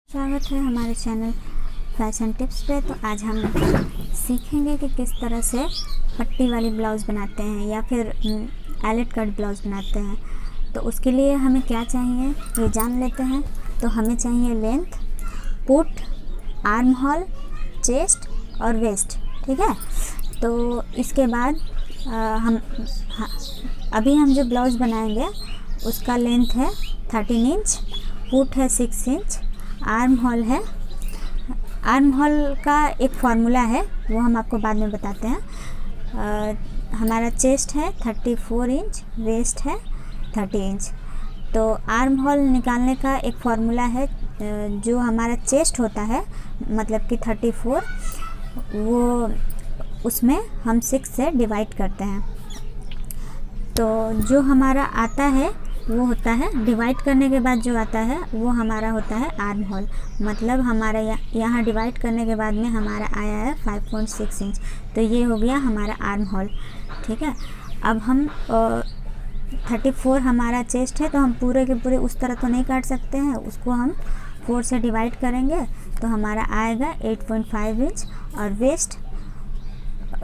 स्वागत है हमारे चैनल फैशन टिप्स पे। तो आज हम सीखेंगे कि किस तरह से पट्टी वाली ब्लाउज़ बनाते हैं या फिर एलेट कट ब्लाउज़ बनाते हैं। तो उसके लिए हमें क्या चाहिए ये जान लेते हैं। तो हमें चाहिए length, put, arm hole, chest और वेस्ट। ठीक है। तो इसके बाद अभी हम जो ब्लाउज़ बनाएंगे उसका लेंथ है 13 इंच, पुट है 6 इंच, आर्म होल है। आर्म होल का एक फार्मूला है, वो हम आपको बाद में बताते हैं। हमारा चेस्ट है 34 इंच, वेस्ट है 30 इंच। तो आर्म होल निकालने का एक फार्मूला है, जो हमारा चेस्ट होता है मतलब कि 34, वो उसमें हम 6 से डिवाइड करते हैं। तो जो हमारा आता है वो होता है, डिवाइड करने के बाद जो आता है वो हमारा होता है आर्म होल। मतलब हमारा यहाँ डिवाइड करने के बाद में हमारा आया है 5.6 इंच। तो ये हो गया हमारा आर्म होल। ठीक है। अब हम 34 हमारा चेस्ट है, तो हम पूरे के पूरे उस तरह तो नहीं काट सकते हैं, उसको हम 4 से डिवाइड करेंगे तो हमारा आएगा 8.5 इंच। और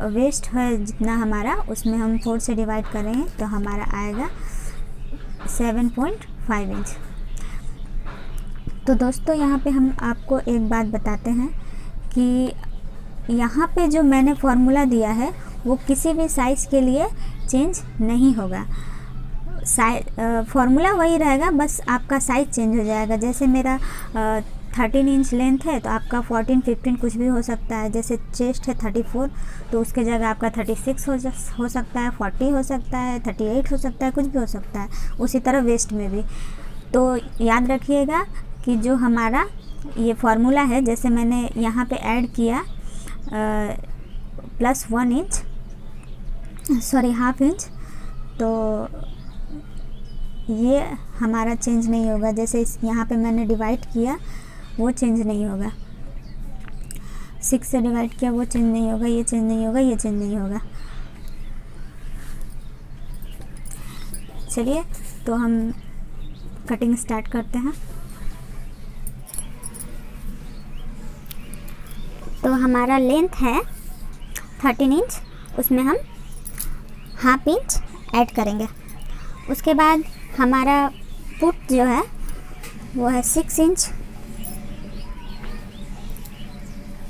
वेस्ट है जितना हमारा, उसमें हम 4 से डिवाइड करेंगे तो हमारा आएगा 7.5 इंच। तो दोस्तों यहाँ पे हम आपको एक बात बताते हैं कि यहाँ पे जो मैंने फार्मूला दिया है वो किसी भी साइज़ के लिए चेंज नहीं होगा। फार्मूला वही रहेगा, बस आपका साइज़ चेंज हो जाएगा। जैसे मेरा 13 इंच लेंथ है तो आपका 14, 15 कुछ भी हो सकता है। जैसे चेस्ट है 34 तो उसके जगह आपका 36 हो सकता है, 40 हो सकता है, 38 हो सकता है, कुछ भी हो सकता है। उसी तरह वेस्ट में भी। तो याद रखिएगा कि जो हमारा ये फार्मूला है, जैसे मैंने यहाँ पे ऐड किया +1 इंच, सॉरी ½ इंच, तो ये हमारा चेंज नहीं होगा। जैसे यहाँ पे मैंने डिवाइड किया वो चेंज नहीं होगा, 6 से डिवाइड किया वो चेंज नहीं होगा, ये चेंज नहीं होगा, ये चेंज नहीं होगा। चलिए तो हम कटिंग स्टार्ट करते हैं। तो हमारा लेंथ है 13 इंच, उसमें हम ½ इंच ऐड करेंगे। उसके बाद हमारा पुट जो है वो है 6 इंच,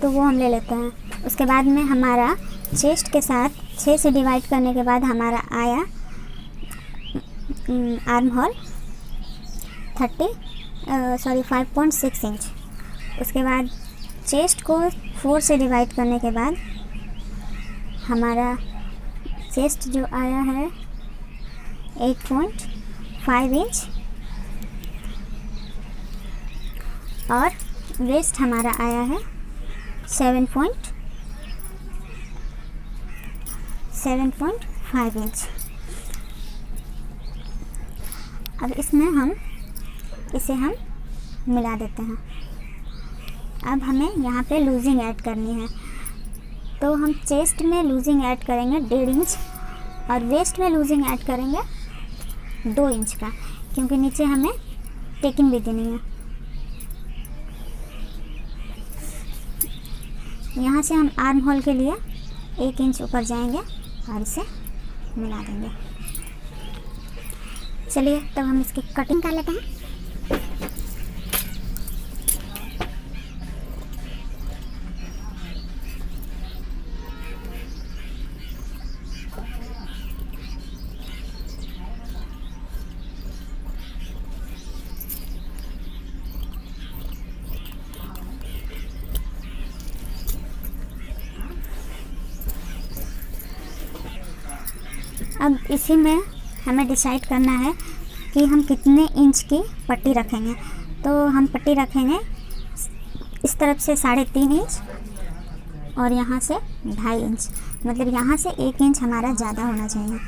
तो वो हम ले लेते हैं। उसके बाद में हमारा चेस्ट के साथ 6 से डिवाइड करने के बाद हमारा आया आर्म होल 5.6 इंच। उसके बाद चेस्ट को 4 से डिवाइड करने के बाद हमारा चेस्ट जो आया है 8.5 इंच और वेस्ट हमारा आया है 7.5 इंच। अब इसमें इसे हम मिला देते हैं। अब हमें यहाँ पे लूजिंग ऐड करनी है, तो हम चेस्ट में लूजिंग ऐड करेंगे 1.5 इंच और वेस्ट में लूजिंग ऐड करेंगे 2 इंच का, क्योंकि नीचे हमें टेकिंग भी देनी है। यहाँ से हम आर्म होल के लिए 1 इंच ऊपर जाएंगे और इसे मिला देंगे। चलिए तब हम इसकी कटिंग कर लेते हैं। अब इसी में हमें डिसाइड करना है कि हम कितने इंच की पट्टी रखेंगे। तो हम पट्टी रखेंगे इस तरफ से 3.5 इंच और यहाँ से 2.5 इंच, मतलब यहाँ से 1 इंच हमारा ज़्यादा होना चाहिए।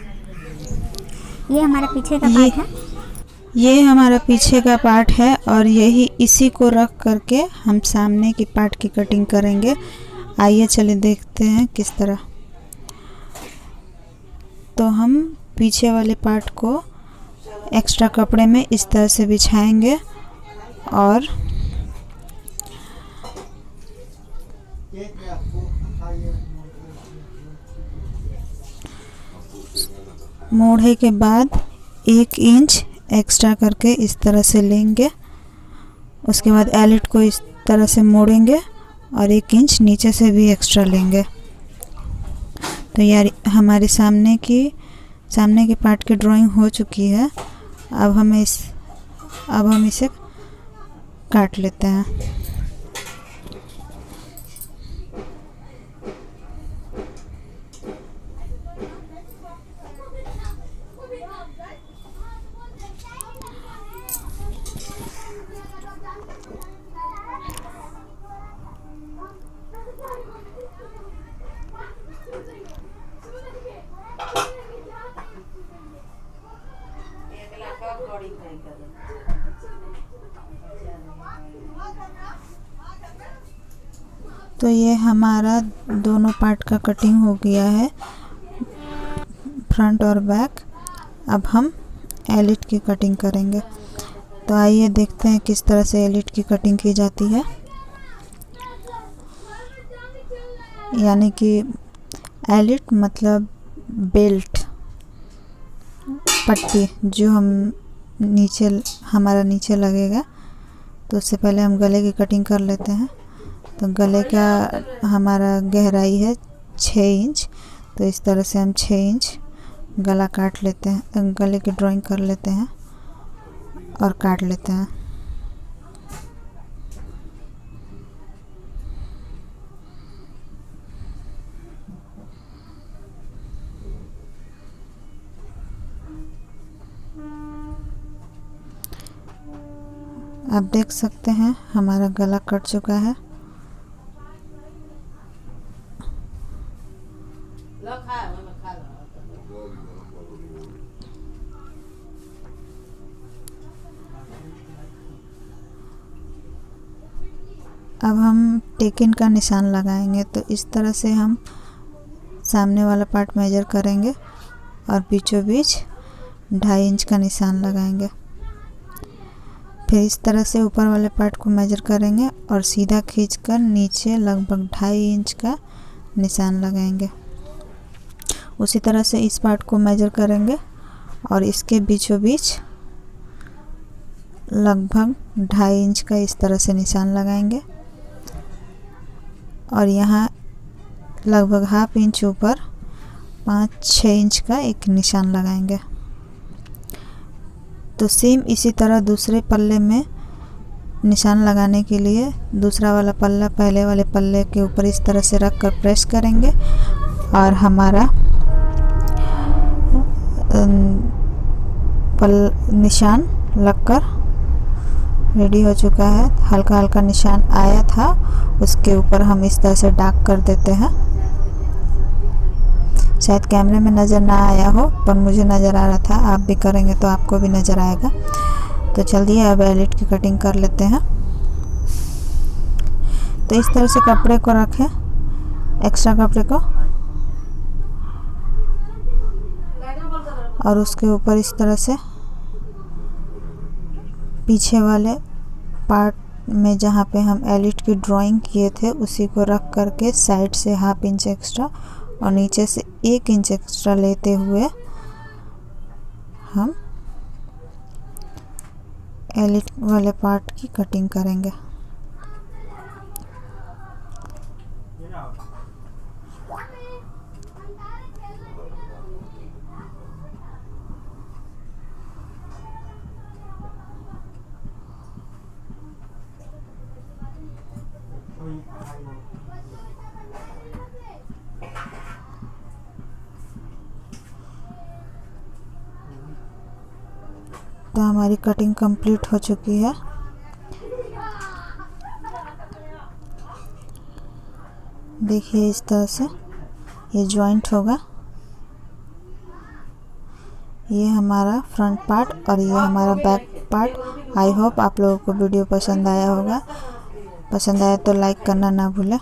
ये हमारा पीछे का पार्ट है, ये हमारा पीछे का पार्ट है और यही इसी को रख करके हम सामने की पार्ट की कटिंग करेंगे। आइए चलिए देखते हैं किस तरह। तो हम पीछे वाले पार्ट को एक्स्ट्रा कपड़े में इस तरह से बिछाएंगे और मोड़े के बाद 1 इंच एक्स्ट्रा करके इस तरह से लेंगे। उसके बाद एलिट को इस तरह से मोड़ेंगे और 1 इंच नीचे से भी एक्स्ट्रा लेंगे। तो यार हमारे सामने के पार्ट की ड्राइंग हो चुकी है। अब हम इसे काट लेते हैं। तो ये हमारा दोनों पार्ट का कटिंग हो गया है, फ्रंट और बैक। अब हम एलिट की कटिंग करेंगे। तो आइए देखते हैं किस तरह से एलिट की कटिंग की जाती है। यानी कि एलिट मतलब बेल्ट, पट्टी जो हमारा नीचे लगेगा। तो उससे पहले हम गले की कटिंग कर लेते हैं। तो गले का हमारा गहराई है 6 इंच। तो इस तरह से हम 6 इंच गला काट लेते हैं, गले की ड्राइंग कर लेते हैं और काट लेते हैं। आप देख सकते हैं हमारा गला कट चुका है। अब हम टेकिन का निशान लगाएंगे। तो इस तरह से हम सामने वाला पार्ट मेजर करेंगे और बीचों बीच 2.5 इंच का निशान लगाएंगे। फिर इस तरह से ऊपर वाले पार्ट को मेजर करेंगे और सीधा खींचकर नीचे लगभग 2.5 इंच का निशान लगाएंगे। उसी तरह से इस पार्ट को मेजर करेंगे और इसके बीचों बीच लगभग 2.5 इंच का इस तरह से निशान लगाएंगे और यहाँ लगभग 1/2 इंच ऊपर 5-6 इंच का एक निशान लगाएंगे। तो सेम इसी तरह दूसरे पल्ले में निशान लगाने के लिए दूसरा वाला पल्ला पहले वाले पल्ले के ऊपर इस तरह से रख कर प्रेस करेंगे और हमारा निशान लगकर रेडी हो चुका है। हल्का हल्का निशान आया था, उसके ऊपर हम इस तरह से डार्क कर देते हैं। शायद कैमरे में नज़र ना आया हो पर मुझे नज़र आ रहा था। आप भी करेंगे तो आपको भी नज़र आएगा। तो चलिए अब एलिट की कटिंग कर लेते हैं। तो इस तरह से कपड़े को रखें, एक्स्ट्रा कपड़े को, और उसके ऊपर इस तरह से पीछे वाले पार्ट में जहाँ पे हम एलिट की ड्राइंग किए थे उसी को रख करके साइड से 1/2 इंच एक्स्ट्रा और नीचे से 1 इंच एक्स्ट्रा लेते हुए हम एलिट वाले पार्ट की कटिंग करेंगे। तो हमारी कटिंग कंप्लीट हो चुकी है। देखिए इस तरह से ये जॉइंट होगा। ये हमारा फ्रंट पार्ट और ये हमारा बैक पार्ट। आई होप आप लोगों को वीडियो पसंद आया होगा। पसंद आया तो लाइक करना ना भूलें।